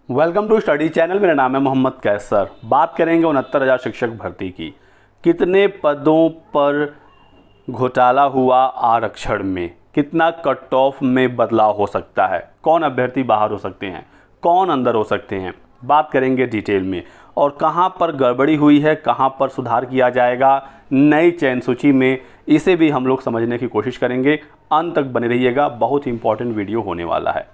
Welcome to study channel. मेरा नाम है मोहम्मद कैसर। बात करेंगे 69,000 शिक्षक भर्ती की। कितने पदों पर घोटाला हुआ आरक्षण में, कितना कट ऑफ में बदलाव हो सकता है, कौन अभ्यर्थी बाहर हो सकते हैं, कौन अंदर हो सकते हैं, बात करेंगे डिटेल में। और कहां पर गड़बड़ी हुई है, कहां पर सुधार किया जाएगा नई चयन सूची में, इसे भी हम लोग समझने की कोशिश करेंगे। अंत तक बने रहिएगा, बहुत ही इंपॉर्टेंट वीडियो होने वाला है।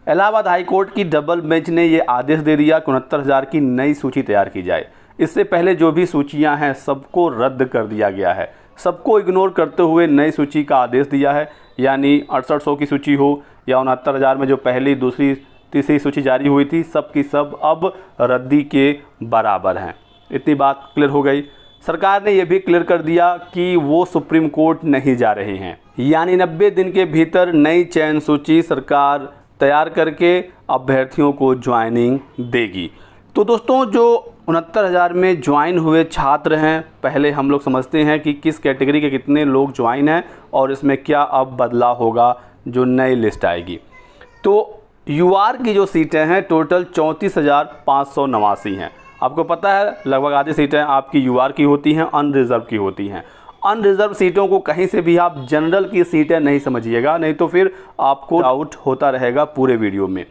इलाहाबाद हाई कोर्ट की डबल बेंच ने ये आदेश दे दिया कि 69,000 की नई सूची तैयार की जाए। इससे पहले जो भी सूचियां हैं सबको रद्द कर दिया गया है। सबको इग्नोर करते हुए नई सूची का आदेश दिया है, यानी 6800 की सूची हो या 69,000 में जो पहली, दूसरी, तीसरी सूची जारी हुई थी, सब की सब अब रद्दी के बराबर हैं। इतनी बात क्लियर हो गई। सरकार ने यह भी क्लियर कर दिया कि वो सुप्रीम कोर्ट नहीं जा रहे हैं, यानी 90 दिन के भीतर नई चयन सूची सरकार तैयार करके अभ्यर्थियों को ज्वाइनिंग देगी। तो दोस्तों, जो 69,000 में ज्वाइन हुए छात्र हैं, पहले हम लोग समझते हैं कि किस कैटेगरी के कितने लोग ज्वाइन हैं और इसमें क्या अब बदलाव होगा जो नई लिस्ट आएगी। तो यूआर की जो सीटें हैं टोटल 34,589 हैं। आपको पता है लगभग आधी सीटें आपकी यूआर की होती हैं, अनरिजर्व की होती हैं। अनरिजर्व सीटों को कहीं से भी आप जनरल की सीटें नहीं समझिएगा, नहीं तो फिर आपको डाउट होता रहेगा पूरे वीडियो में।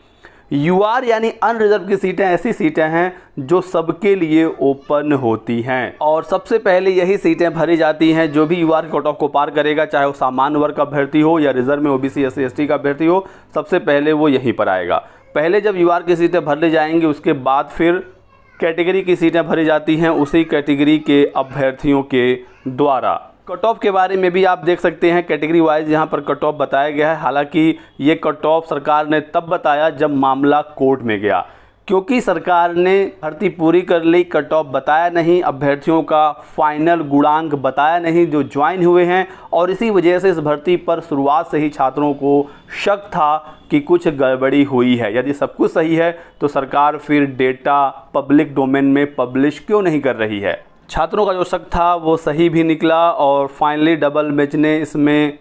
यूआर यानी अनरिजर्व की सीटें ऐसी सीटें हैं जो सबके लिए ओपन होती हैं और सबसे पहले यही सीटें भरी जाती हैं। जो भी यूआर के कट ऑफ को पार करेगा, चाहे वो सामान्य वर्ग का अभ्यर्थी हो या रिजर्व में ओबीसी एससी एसटी का अभ्यर्थी हो, सबसे पहले वो यहीं पर आएगा। पहले जब यूआर की सीटें भर ली जाएंगी, उसके बाद फिर कैटेगरी की सीटें भरी जाती हैं उसी कैटेगरी के अभ्यर्थियों के द्वारा। कट ऑफ के बारे में भी आप देख सकते हैं, कैटेगरी वाइज यहाँ पर कट ऑफ बताया गया है। हालांकि ये कट ऑफ सरकार ने तब बताया जब मामला कोर्ट में गया, क्योंकि सरकार ने भर्ती पूरी कर ली, कट ऑफ बताया नहीं, अभ्यर्थियों का फाइनल गुणांक बताया नहीं जो ज्वाइन हुए हैं। और इसी वजह से इस भर्ती पर शुरुआत से ही छात्रों को शक था कि कुछ गड़बड़ी हुई है। यदि सब कुछ सही है तो सरकार फिर डेटा पब्लिक डोमेन में पब्लिश क्यों नहीं कर रही है। छात्रों का जो शक था वो सही भी निकला और फाइनली डबल बेंच ने इसमें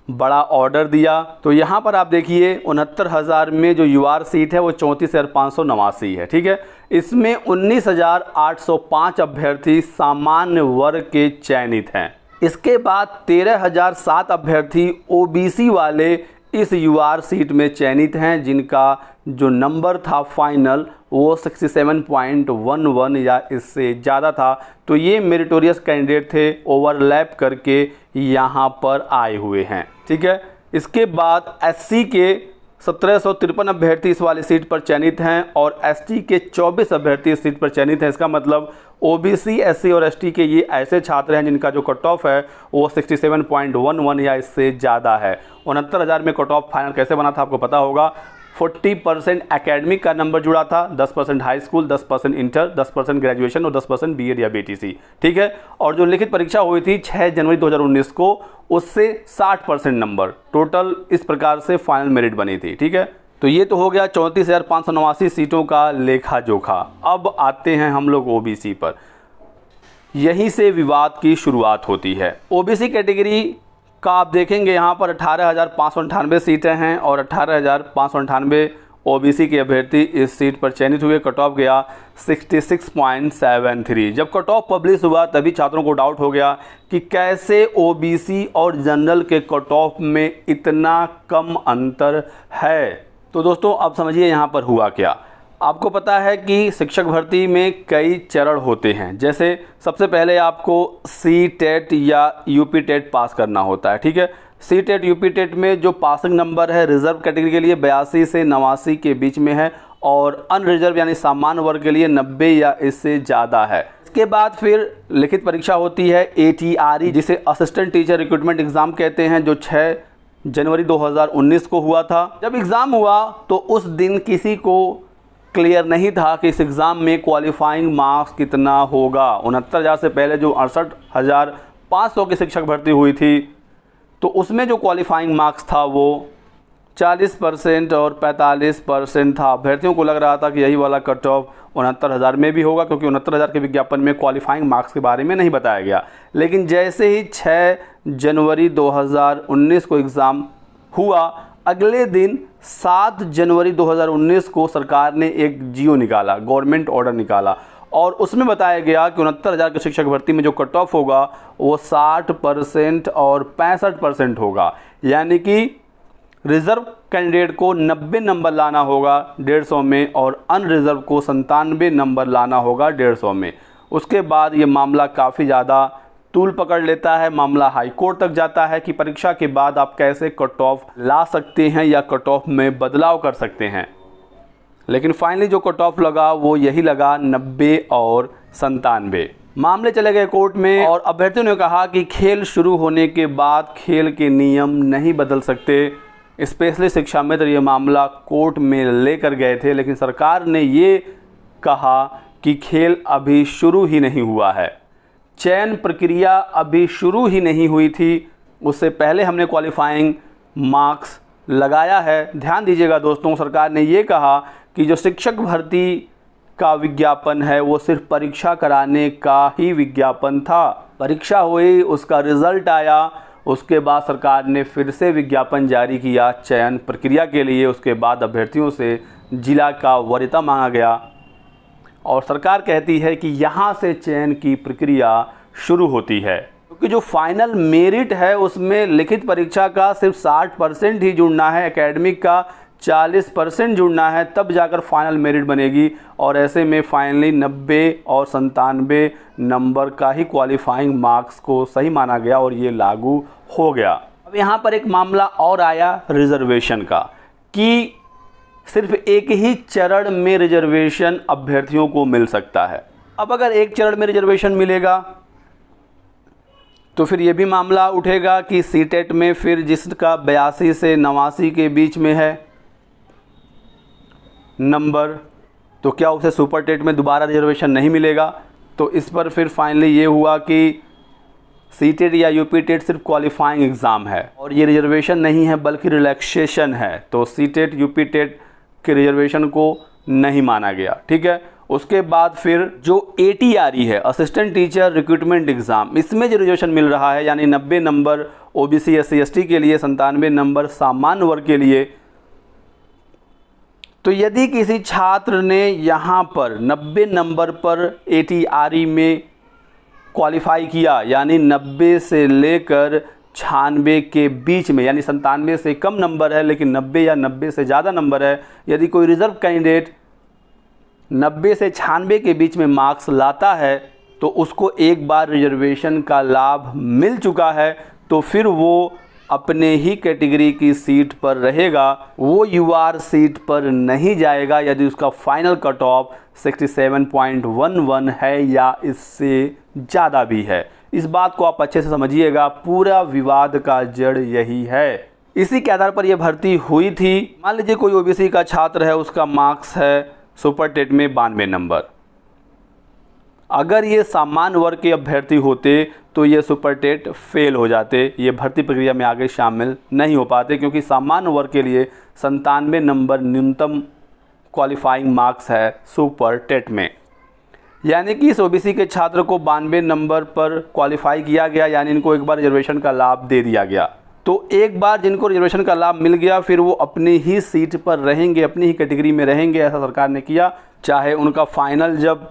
बड़ा ऑर्डर दिया। तो यहाँ पर आप देखिए 69,000 में जो यूआर सीट है वो 34,589 है। ठीक है, इसमें 19,805 अभ्यर्थी सामान्य वर्ग के चयनित हैं। इसके बाद 13,007 अभ्यर्थी ओबीसी वाले इस यूआर सीट में चयनित हैं, जिनका जो नंबर था फाइनल वो 67.11 या इससे ज़्यादा था। तो ये मेरिटोरियस कैंडिडेट थे, ओवरलैप करके यहाँ पर आए हुए हैं। ठीक है, इसके बाद एससी के 1753 अभ्यर्थी इस वाली सीट पर चयनित हैं और एसटी के 24 अभ्यर्थी इस सीट पर चयनित हैं। इसका मतलब ओबीसी, एससी और एसटी के ये ऐसे छात्र हैं जिनका जो कट ऑफ है वो 67.11 या इससे ज़्यादा है। 69,000 में कट ऑफ फाइनल कैसे बना था आपको पता होगा। 40% एकेडमिक का नंबर जुड़ा था, 10% हाई स्कूल, 10% इंटर, 10% ग्रेजुएशन और 10% बीएड या बीटीसी। ठीक है, और जो लिखित परीक्षा हुई थी 6 जनवरी 2019 को, उससे 60% नंबर टोटल इस प्रकार से फाइनल मेरिट बनी थी। ठीक है, तो ये तो हो गया 34,589 सीटों का लेखा जोखा। अब आते हैं हम लोग ओबीसी पर। यहीं से विवाद की शुरुआत होती है। ओबीसी कैटेगरी का आप देखेंगे यहाँ पर 18,598 सीटें हैं और 18,598 ओबीसी के अभ्यर्थी इस सीट पर चयनित हुए। कट ऑफ गया 66.73। जब कट ऑफ पब्लिश हुआ तभी छात्रों को डाउट हो गया कि कैसे ओबीसी और जनरल के कट ऑफ में इतना कम अंतर है। तो दोस्तों, अब समझिए यहाँ पर हुआ क्या। आपको पता है कि शिक्षक भर्ती में कई चरण होते हैं। जैसे सबसे पहले आपको सी टेट या यूपी टेट पास करना होता है। ठीक है, सी टेट यूपी टेट में जो पासिंग नंबर है रिजर्व कैटेगरी के लिए 82 से 89 के बीच में है और अनरिजर्व यानी सामान्य वर्ग के लिए 90 या इससे ज़्यादा है। इसके बाद फिर लिखित परीक्षा होती है ATRE, जिसे असिस्टेंट टीचर रिक्रूटमेंट एग्ज़ाम कहते हैं, जो 6 जनवरी 2019 को हुआ था। जब एग्ज़ाम हुआ तो उस दिन किसी को क्लियर नहीं था कि इस एग्ज़ाम में क्वालिफाइंग मार्क्स कितना होगा। 69,000 से पहले जो 68,500 की शिक्षक भर्ती हुई थी तो उसमें जो क्वालिफाइंग मार्क्स था वो 40% और 45% था। अभ्यर्थियों को लग रहा था कि यही वाला कट ऑफ 69,000 में भी होगा, क्योंकि 69,000 के विज्ञापन में क्वालिफाइंग मार्क्स के बारे में नहीं बताया गया। लेकिन जैसे ही 6 जनवरी 2019 को एग्ज़ाम हुआ, अगले दिन 7 जनवरी 2019 को सरकार ने एक जियो निकाला, गवर्नमेंट ऑर्डर निकाला, और उसमें बताया गया कि 69,000 के शिक्षक भर्ती में जो कट ऑफ होगा वो 60% और 65% होगा। यानी कि रिज़र्व कैंडिडेट को 90 नंबर लाना होगा 150 में और अनरिज़र्व को 97 नंबर लाना होगा 150 में। उसके बाद ये मामला काफ़ी ज़्यादा तूल पकड़ लेता है, मामला हाई कोर्ट तक जाता है कि परीक्षा के बाद आप कैसे कट ऑफ ला सकते हैं या कट ऑफ में बदलाव कर सकते हैं। लेकिन फाइनली जो कट ऑफ लगा वो यही लगा 90 और 97। मामले चले गए कोर्ट में और अभ्यर्थियों ने कहा कि खेल शुरू होने के बाद खेल के नियम नहीं बदल सकते। स्पेशली शिक्षा मित्र ये मामला कोर्ट में लेकर गए थे, लेकिन सरकार ने ये कहा कि खेल अभी शुरू ही नहीं हुआ है, चयन प्रक्रिया अभी शुरू ही नहीं हुई थी, उससे पहले हमने क्वालिफाइंग मार्क्स लगाया है। ध्यान दीजिएगा दोस्तों, सरकार ने ये कहा कि जो शिक्षक भर्ती का विज्ञापन है वो सिर्फ परीक्षा कराने का ही विज्ञापन था। परीक्षा हुई, उसका रिज़ल्ट आया, उसके बाद सरकार ने फिर से विज्ञापन जारी किया चयन प्रक्रिया के लिए। उसके बाद अभ्यर्थियों से जिला का वरीयता मांगा गया और सरकार कहती है कि यहाँ से चयन की प्रक्रिया शुरू होती है, क्योंकि जो फाइनल मेरिट है उसमें लिखित परीक्षा का सिर्फ 60% ही जुड़ना है, एकेडमिक का 40% जुड़ना है, तब जाकर फाइनल मेरिट बनेगी। और ऐसे में फाइनली 90 और 97 नंबर का ही क्वालिफाइंग मार्क्स को सही माना गया और ये लागू हो गया। अब यहाँ पर एक मामला और आया रिजर्वेशन का, कि सिर्फ एक ही चरण में रिजर्वेशन अभ्यर्थियों को मिल सकता है। अब अगर एक चरण में रिजर्वेशन मिलेगा तो फिर ये भी मामला उठेगा कि सीटेट में फिर जिसका 82 से 89 के बीच में है नंबर, तो क्या उसे सुपर टेट में दोबारा रिजर्वेशन नहीं मिलेगा। तो इस पर फिर फाइनली ये हुआ कि सीटेट या यूपी टेट सिर्फ क्वालिफाइंग एग्ज़ाम है और ये रिजर्वेशन नहीं है बल्कि रिलैक्सेशन है, तो सीटेट यूपी टेट के रिजर्वेशन को नहीं माना गया। ठीक है, उसके बाद फिर जो ATRE है, असिस्टेंट टीचर रिक्रूटमेंट एग्ज़ाम, इसमें जो रिजर्वेशन मिल रहा है यानी 90 नंबर OBC SC ST के लिए, 97 नंबर सामान्य वर्ग के लिए। तो यदि किसी छात्र ने यहाँ पर 90 नंबर पर ATRE में क्वालिफाई किया, यानी 90 से लेकर 96 के बीच में, यानी 97 से कम नंबर है लेकिन 90 या 90 से ज़्यादा नंबर है, यदि कोई रिज़र्व कैंडिडेट 90 से 96 के बीच में मार्क्स लाता है तो उसको एक बार रिजर्वेशन का लाभ मिल चुका है, तो फिर वो अपने ही कैटेगरी की सीट पर रहेगा, वो UR सीट पर नहीं जाएगा यदि उसका फाइनल कट ऑफ 67.11 है या इससे ज़्यादा भी है। इस बात को आप अच्छे से समझिएगा, पूरा विवाद का जड़ यही है। इसी के आधार पर यह भर्ती हुई थी। मान लीजिए कोई OBC का छात्र है, उसका मार्क्स है सुपर टेट में 92 नंबर, अगर ये सामान्य वर्ग के अभ्यर्थी होते तो ये सुपर टेट फेल हो जाते, ये भर्ती प्रक्रिया में आगे शामिल नहीं हो पाते, क्योंकि सामान्य वर्ग के लिए 97 नंबर न्यूनतम क्वालिफाइंग मार्क्स है सुपर टेट में। यानी कि इस OBC के छात्र को 92 नंबर पर क्वालिफाई किया गया, यानी इनको एक बार रिजर्वेशन का लाभ दे दिया गया। तो एक बार जिनको रिजर्वेशन का लाभ मिल गया फिर वो अपनी ही सीट पर रहेंगे, अपनी ही कैटेगरी में रहेंगे, ऐसा सरकार ने किया। चाहे उनका फाइनल जब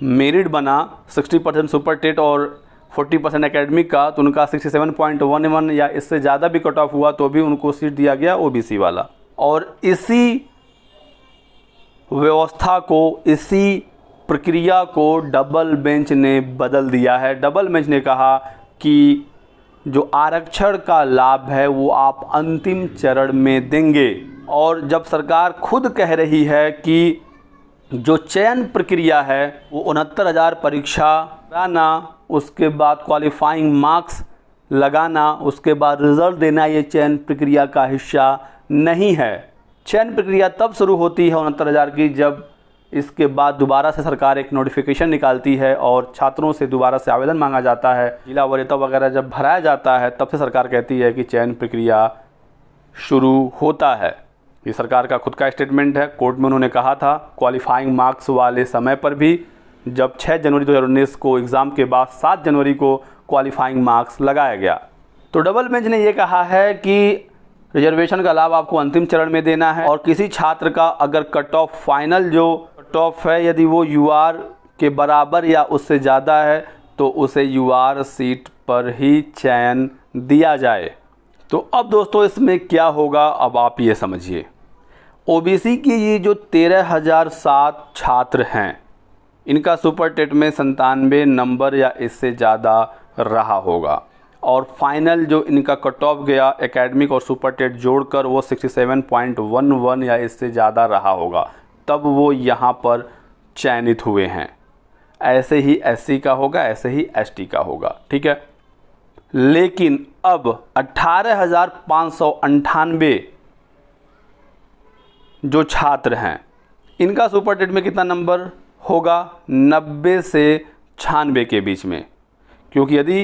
मेरिट बना 60% सुपर टेट और 40% एकेडमिक का, तो उनका 67.11 या इससे ज़्यादा भी कट ऑफ हुआ तो भी उनको सीट दिया गया OBC वाला। और इसी व्यवस्था को, इसी प्रक्रिया को डबल बेंच ने बदल दिया है। डबल बेंच ने कहा कि जो आरक्षण का लाभ है वो आप अंतिम चरण में देंगे। और जब सरकार खुद कह रही है कि जो चयन प्रक्रिया है वो 69,000 परीक्षा कराना, उसके बाद क्वालिफाइंग मार्क्स लगाना, उसके बाद रिजल्ट देना, ये चयन प्रक्रिया का हिस्सा नहीं है। चयन प्रक्रिया तब शुरू होती है 69,000 की जब इसके बाद दोबारा से सरकार एक नोटिफिकेशन निकालती है और छात्रों से दोबारा से आवेदन मांगा जाता है, जिला वरीयता वगैरह जब भराया जाता है तब से सरकार कहती है कि चयन प्रक्रिया शुरू होता है। ये सरकार का खुद का स्टेटमेंट है। कोर्ट में उन्होंने कहा था क्वालिफाइंग मार्क्स वाले समय पर भी, जब 6 जनवरी 2019 को एग्ज़ाम के बाद 7 जनवरी को क्वालिफाइंग मार्क्स लगाया गया। तो डबल बेंच ने ये कहा है कि रिजर्वेशन का लाभ आपको अंतिम चरण में देना है। और किसी छात्र का अगर कट ऑफ फाइनल जो कट ऑफ है यदि वो यूआर के बराबर या उससे ज़्यादा है तो उसे यूआर सीट पर ही चयन दिया जाए। तो अब दोस्तों इसमें क्या होगा, अब आप ये समझिए। ओबीसी की ये जो 13,007 छात्र हैं, इनका सुपर टेट में 97 नंबर या इससे ज़्यादा रहा होगा और फाइनल जो इनका कट ऑफ गया एकेडमिक और सुपर टेट जोड़कर वो 67.11 या इससे ज़्यादा रहा होगा, तब वो यहाँ पर चयनित हुए हैं। ऐसे ही एससी का होगा, ऐसे ही एसटी का होगा, ठीक है। लेकिन अब 18,598 जो छात्र हैं, इनका सुपर टेट में कितना नंबर होगा, 90 से 96 के बीच में। क्योंकि यदि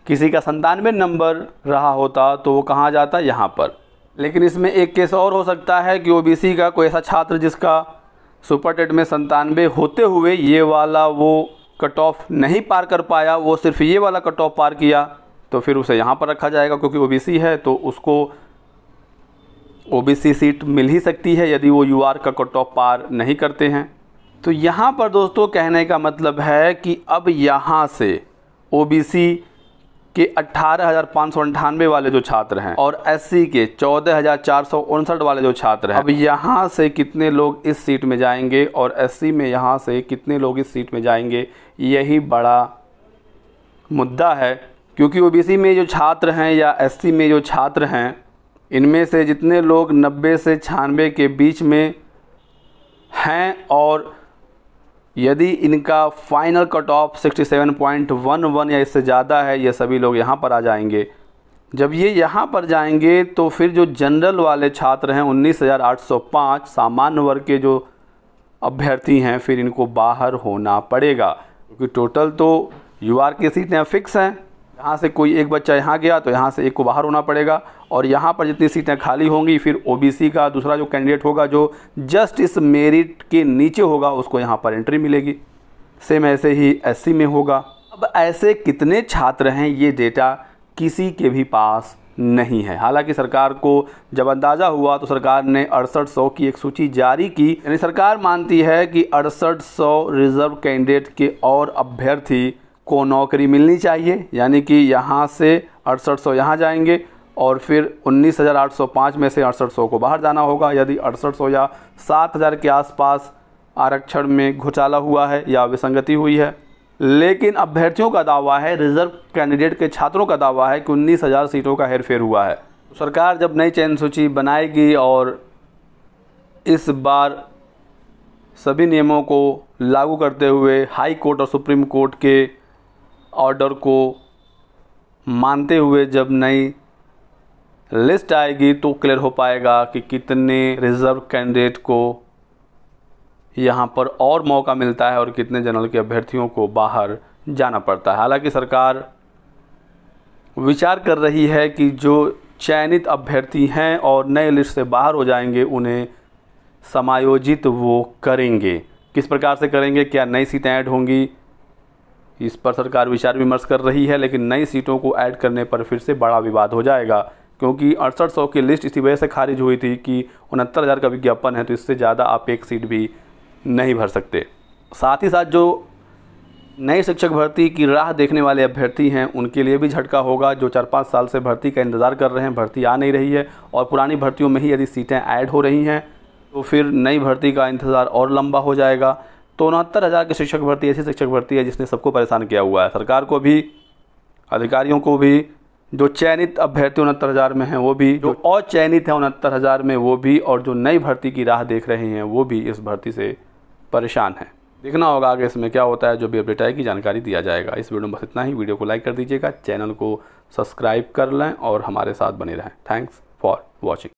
किसी का 97 नंबर रहा होता तो वो कहाँ जाता, यहाँ पर। लेकिन इसमें एक केस और हो सकता है कि ओबीसी का कोई ऐसा छात्र जिसका सुपर टेट में 97 होते हुए ये वाला वो कट ऑफ नहीं पार कर पाया, वो सिर्फ ये वाला कट ऑफ पार किया, तो फिर उसे यहाँ पर रखा जाएगा। क्योंकि ओबीसी है तो उसको ओबीसी सीट मिल ही सकती है यदि वो यूआर का कट ऑफ पार नहीं करते हैं। तो यहाँ पर दोस्तों कहने का मतलब है कि अब यहाँ से ओबीसी के 18,598 वाले जो छात्र हैं और एससी के 14,459 वाले जो छात्र हैं, अब यहाँ से कितने लोग इस सीट में जाएंगे और एससी में यहाँ से कितने लोग इस सीट में जाएंगे, यही बड़ा मुद्दा है। क्योंकि ओबीसी में जो छात्र हैं या एससी में जो छात्र हैं, इनमें से जितने लोग 90 से 96 के बीच में हैं और यदि इनका फाइनल कट ऑफ 67.11 या इससे ज़्यादा है, ये सभी लोग यहाँ पर आ जाएंगे। जब ये यहाँ पर जाएंगे तो फिर जो जनरल वाले छात्र हैं 19,805 सामान्य वर्ग के जो अभ्यर्थी हैं, फिर इनको बाहर होना पड़ेगा। क्योंकि टोटल तो यूआर की सीटें फिक्स हैं। यहाँ से कोई एक बच्चा यहाँ गया तो यहाँ से एक को बाहर होना पड़ेगा और यहाँ पर जितनी सीटें खाली होंगी फिर ओबीसी का दूसरा जो कैंडिडेट होगा जो जस्ट इस मेरिट के नीचे होगा उसको यहाँ पर एंट्री मिलेगी। सेम ऐसे ही एससी में होगा। अब ऐसे कितने छात्र हैं ये डेटा किसी के भी पास नहीं है। हालांकि सरकार को जब अंदाज़ा हुआ तो सरकार ने 6800 की एक सूची जारी की। यानी सरकार मानती है कि 6800 रिजर्व कैंडिडेट के और अभ्यर्थी को नौकरी मिलनी चाहिए। यानी कि यहाँ से 6800 यहाँ जाएंगे और फिर 19,805 में से 6800 को बाहर जाना होगा। यदि 6800 या 7000 के आसपास आरक्षण में घोटाला हुआ है या विसंगति हुई है। लेकिन अभ्यर्थियों का दावा है, रिजर्व कैंडिडेट के छात्रों का दावा है कि 19,000 सीटों का हेरफेर हुआ है। तो सरकार जब नई चयन सूची बनाएगी और इस बार सभी नियमों को लागू करते हुए हाई कोर्ट और सुप्रीम कोर्ट के ऑर्डर को मानते हुए जब नई लिस्ट आएगी तो क्लियर हो पाएगा कि कितने रिजर्व कैंडिडेट को यहाँ पर और मौका मिलता है और कितने जनरल के अभ्यर्थियों को बाहर जाना पड़ता है। हालांकि सरकार विचार कर रही है कि जो चयनित अभ्यर्थी हैं और नए लिस्ट से बाहर हो जाएंगे उन्हें समायोजित वो करेंगे। किस प्रकार से करेंगे, क्या नई सीटें ऐड होंगी, इस पर सरकार विचार विमर्श कर रही है। लेकिन नई सीटों को ऐड करने पर फिर से बड़ा विवाद हो जाएगा। क्योंकि 6800 की लिस्ट इसी वजह से खारिज हुई थी कि 69,000 का विज्ञापन है तो इससे ज़्यादा आप एक सीट भी नहीं भर सकते। साथ ही साथ जो नई शिक्षक भर्ती की राह देखने वाले अभ्यर्थी हैं उनके लिए भी झटका होगा। जो 4-5 साल से भर्ती का इंतज़ार कर रहे हैं, भर्ती आ नहीं रही है और पुरानी भर्तियों में ही यदि सीटें ऐड हो रही हैं तो फिर नई भर्ती का इंतज़ार और लंबा हो जाएगा। तो 69,000 की शिक्षक भर्ती ऐसी शिक्षक भर्ती है जिसने सबको परेशान किया हुआ है, सरकार को भी, अधिकारियों को भी। जो चयनित अभ्यर्थी 69,000 में हैं वो भी, जो अचयनित है 69,000 में वो भी, और जो नई भर्ती की राह देख रहे हैं वो भी इस भर्ती से परेशान हैं। देखना होगा आगे इसमें क्या होता है। जो भी अपडेट आएगी जानकारी दिया जाएगा। इस वीडियो में बस इतना ही। वीडियो को लाइक कर दीजिएगा, चैनल को सब्सक्राइब कर लें और हमारे साथ बने रहें। Thanks for watching.